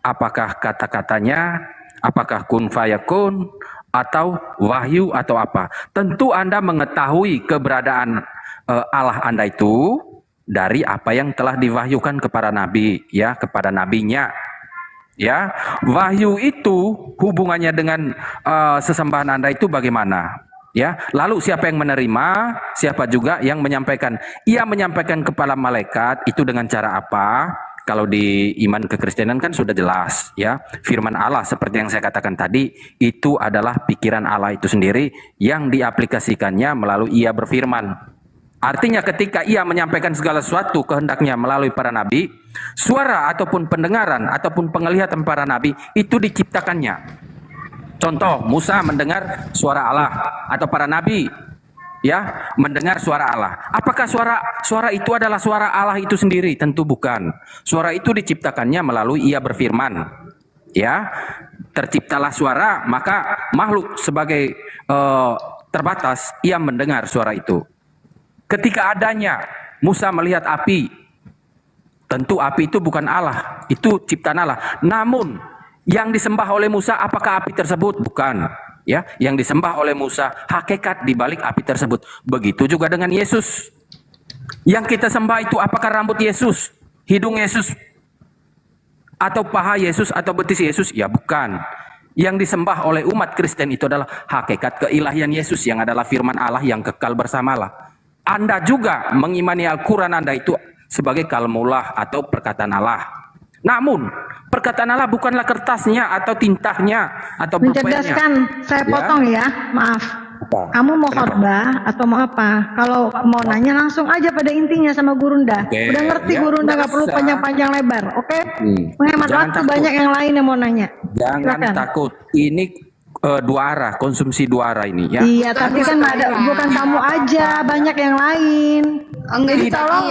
apakah kata-katanya, apakah kun fayakun, atau wahyu atau apa. Tentu Anda mengetahui keberadaan Allah Anda itu dari apa yang telah diwahyukan kepada nabi, ya, kepada nabinya. Ya, wahyu itu hubungannya dengan sesembahan Anda itu bagaimana? Ya, lalu siapa yang menerima, siapa juga yang menyampaikan. Ia menyampaikan kepada malaikat itu dengan cara apa? Kalau di iman kekristenan kan sudah jelas, ya. Firman Allah seperti yang saya katakan tadi, itu adalah pikiran Allah itu sendiri yang diaplikasikannya melalui ia berfirman. Artinya ketika ia menyampaikan segala sesuatu kehendaknya melalui para nabi, suara ataupun pendengaran ataupun penglihatan para nabi itu diciptakannya. Contoh, Musa mendengar suara Allah atau para nabi, ya, mendengar suara Allah. Apakah suara itu adalah suara Allah itu sendiri? Tentu bukan. Suara itu diciptakannya melalui ia berfirman. Ya, terciptalah suara, maka makhluk sebagai terbatas ia mendengar suara itu. Ketika adanya Musa melihat api, tentu api itu bukan Allah, itu ciptaan Allah. Namun yang disembah oleh Musa apakah api tersebut? Bukan. Ya, yang disembah oleh Musa hakikat di balik api tersebut. Begitu juga dengan Yesus. Yang kita sembah itu apakah rambut Yesus, hidung Yesus, atau paha Yesus atau betis Yesus? Ya bukan. Yang disembah oleh umat Kristen itu adalah hakikat keilahian Yesus yang adalah firman Allah yang kekal bersama Allah. Anda juga mengimani Al-Quran Anda itu sebagai kalamullah atau perkataan Allah. Namun perkataan Allah bukanlah kertasnya atau tintanya atau pulpennya. Mencerdaskan, saya potong ya, maaf. Apa? Kamu mau khotbah atau mau apa? Kalau mau nanya langsung aja pada intinya sama Gurunda. Udah ngerti ya, Gurunda, nggak perlu panjang-panjang lebar, oke? Menghemat waktu, takut. Banyak yang lain yang mau nanya. Jangan silakan. Takut. Ini dua arah, konsumsi dua arah ini ya. Iya, tapi kan ada, bukan kamu aja, banyak yang lain. Enggak, tolong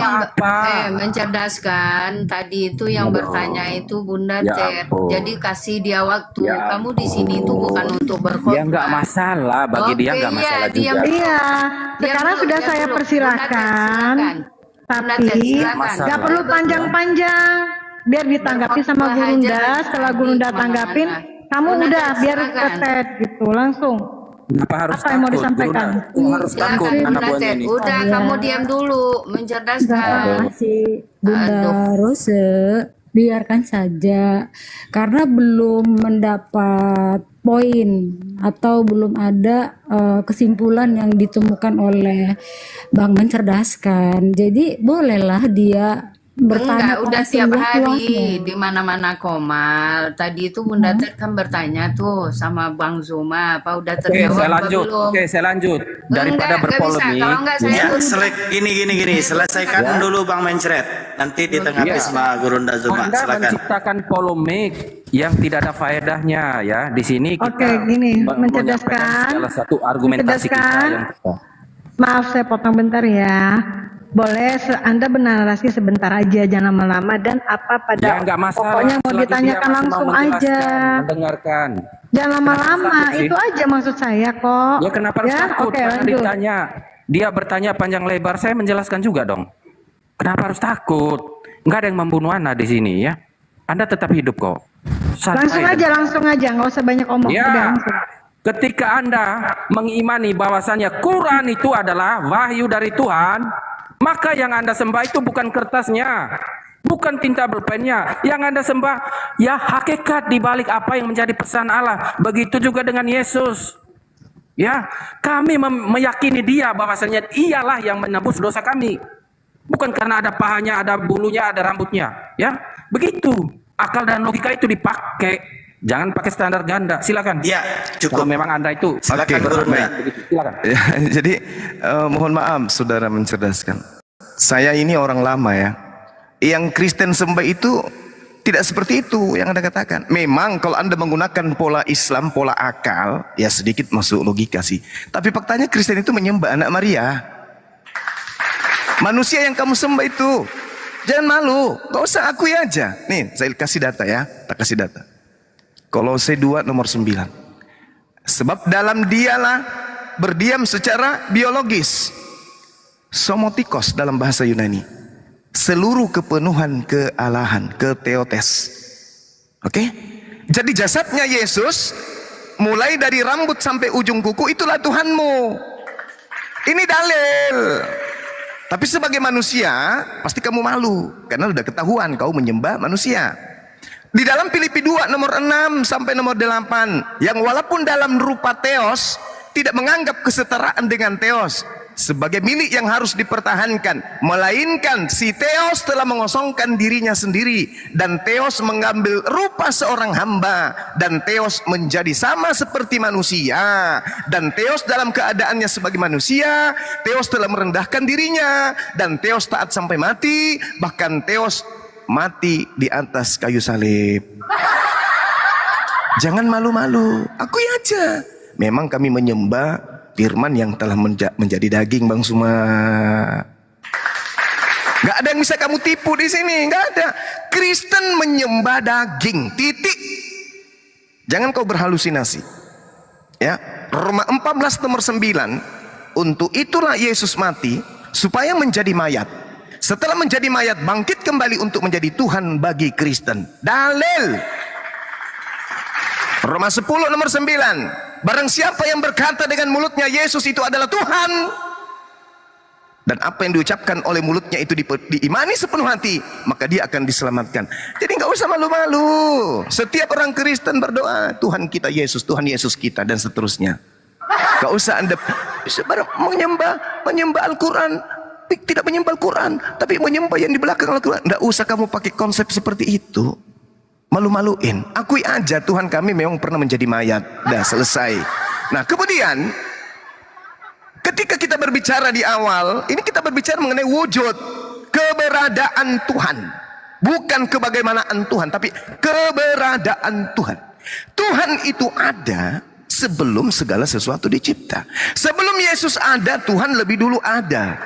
mencerdaskan. Tadi itu yang bertanya itu Bunda Ted. Jadi kasih dia waktu. Kamu di sini itu bukan untuk berkhotbah. Ya enggak masalah, bagi dia enggak masalah juga. Iya, sekarang sudah saya persilakan. Tapi enggak perlu panjang-panjang. Biar ditanggapi sama Gurunda. Setelah Gurunda tanggapin, kamu udah biar ketet gitu langsung. Kenapa harus apa yang mau disampaikan? Harus takut anak buahnya ini. Udah, kamu diam dulu, mencerdaskan. Bunda Rose, biarkan saja, karena belum mendapat poin atau belum ada kesimpulan yang ditemukan oleh Bang Mencerdaskan. Jadi bolehlah dia bertanya. Enggak, udah tiap hari di mana-mana Komal. Tadi itu Bunda Ted kan bertanya tuh sama Bang Zuma, apa udah terjawab belum? Oke, saya lanjut. Daripada berpolemik. Gini. Selesaikan dulu Bang Mencret. Nanti ditanggapi sama Gurunda Zuma. Anda silakan. Menciptakan polemik yang tidak ada faedahnya ya. Di sini kita mencerdaskan. Salah satu argumentasi kita yang maaf saya potong bentar ya. Boleh Anda bernarasi sebentar aja, jangan lama-lama, dan apa pada ya, enggak masalah. Pokoknya mau ditanyakan langsung aja. Mendengarkan. Jangan lama-lama, itu aja maksud saya kok. Ya kenapa harus takut? Karena ditanya, dia bertanya panjang lebar, saya menjelaskan juga dong. Kenapa harus takut? Enggak ada yang membunuh Anda di sini ya. Anda tetap hidup kok. Langsung aja, nggak usah banyak omong. Ya. Udah, langsung. Ketika Anda mengimani bahwasannya Quran itu adalah wahyu dari Tuhan, maka yang Anda sembah itu bukan kertasnya, bukan tinta bolpennya. Yang Anda sembah ya hakikat di balik apa yang menjadi pesan Allah. Begitu juga dengan Yesus. Ya, kami meyakini Dia bahwasanya Ialah yang menebus dosa kami. Bukan karena ada pahanya, ada bulunya, ada rambutnya. Ya, begitu. Akal dan logika itu dipakai. Jangan pakai standar ganda. Silakan. Ya, cukup. Kalau memang Anda itu. Silakan. Silakan. Ya, jadi mohon maaf saudara mencerdaskan. Saya ini orang lama ya. Yang Kristen sembah itu tidak seperti itu yang Anda katakan. Memang kalau Anda menggunakan pola Islam, pola akal, ya sedikit masuk logika sih. Tapi faktanya Kristen itu menyembah anak Maria. Manusia yang kamu sembah itu. Jangan malu, gak usah akui aja. Nih, saya kasih data ya. Tak kasih data. Kolose 2 nomor 9. Sebab dalam dialah berdiam secara biologis. Somotikos dalam bahasa Yunani. Seluruh kepenuhan kealahan, keteotes. Oke? Jadi jasadnya Yesus mulai dari rambut sampai ujung kuku itulah Tuhanmu. Ini dalil. Tapi sebagai manusia pasti kamu malu karena sudah ketahuan kau menyembah manusia. Di dalam Filipi 2 nomor 6 sampai nomor 8, yang walaupun dalam rupa theos tidak menganggap kesetaraan dengan theos sebagai milik yang harus dipertahankan, melainkan si theos telah mengosongkan dirinya sendiri, dan theos mengambil rupa seorang hamba, dan theos menjadi sama seperti manusia, dan theos dalam keadaannya sebagai manusia, theos telah merendahkan dirinya, dan theos taat sampai mati, bahkan theos mati di atas kayu salib. Jangan malu-malu, akui aja. Memang kami menyembah firman yang telah menjadi daging, Bang Suma. Gak ada yang bisa kamu tipu di sini, gak ada. Kristen menyembah daging, titik. Jangan kau berhalusinasi. Ya, Roma 14 nomor 9, untuk itulah Yesus mati supaya menjadi mayat. Setelah menjadi mayat, bangkit kembali untuk menjadi Tuhan bagi Kristen. Dalil. Roma 10 nomor 9. Barang siapa yang berkata dengan mulutnya Yesus itu adalah Tuhan, dan apa yang diucapkan oleh mulutnya itu diimani sepenuh hati, maka dia akan diselamatkan. Jadi nggak usah malu-malu. Setiap orang Kristen berdoa, Tuhan kita Yesus, Tuhan Yesus kita, dan seterusnya. Nggak usah Anda bisa menyembah Al-Quran, tidak menyembah Al-Quran, tapi menyembah yang di belakang Al-Quran. Nggak usah kamu pakai konsep seperti itu. Malu-maluin. Akui aja Tuhan kami memang pernah menjadi mayat. Dah selesai. Nah kemudian ketika kita berbicara di awal, ini kita berbicara mengenai wujud, keberadaan Tuhan. Bukan kebagaimanaan Tuhan, tapi keberadaan Tuhan. Tuhan itu ada sebelum segala sesuatu dicipta. Sebelum Yesus ada, Tuhan lebih dulu ada.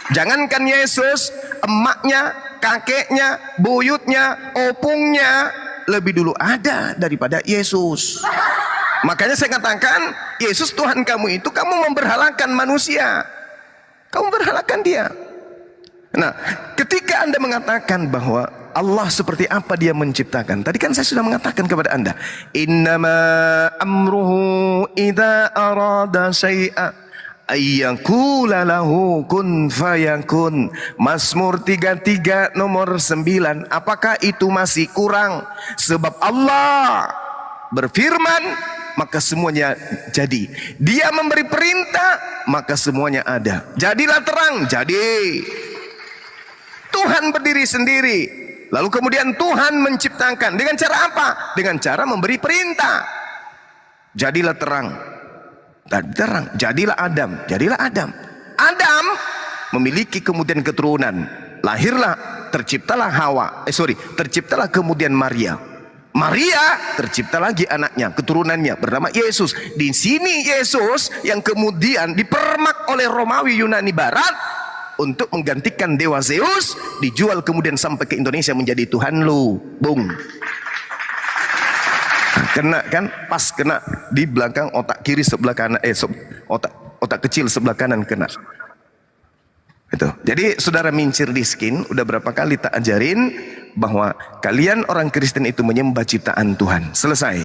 Jangankan Yesus, emaknya, kakeknya, buyutnya, opungnya lebih dulu ada daripada Yesus. Makanya saya katakan, Yesus Tuhan kamu itu, kamu memberhalakan manusia, kamu berhalakan dia. Nah, ketika Anda mengatakan bahwa Allah seperti apa dia menciptakan, tadi kan saya sudah mengatakan kepada Anda, innama amruhu idza arada syai'a ayyakula lahu kun fayakun. Mazmur 33 nomor 9. Apakah itu masih kurang? Sebab Allah berfirman, maka semuanya jadi. Dia memberi perintah, maka semuanya ada. Jadilah terang, jadi. Tuhan berdiri sendiri, lalu kemudian Tuhan menciptakan. Dengan cara apa? Dengan cara memberi perintah. Jadilah terang, terang. Jadilah Adam, jadilah Adam. Adam memiliki kemudian keturunan. Lahirlah, terciptalah terciptalah kemudian Maria. Maria tercipta lagi anaknya, keturunannya bernama Yesus. Di sini Yesus yang kemudian dipermak oleh Romawi Yunani Barat untuk menggantikan dewa Zeus, dijual kemudian sampai ke Indonesia menjadi Tuhan lu. Bung. Kena kan, pas kena di belakang otak kiri sebelah kanan, otak kecil sebelah kanan kena. Itu. Jadi saudara mincir diskin, udah berapa kali tak ajarin bahwa kalian orang Kristen itu menyembah ciptaan Tuhan. Selesai.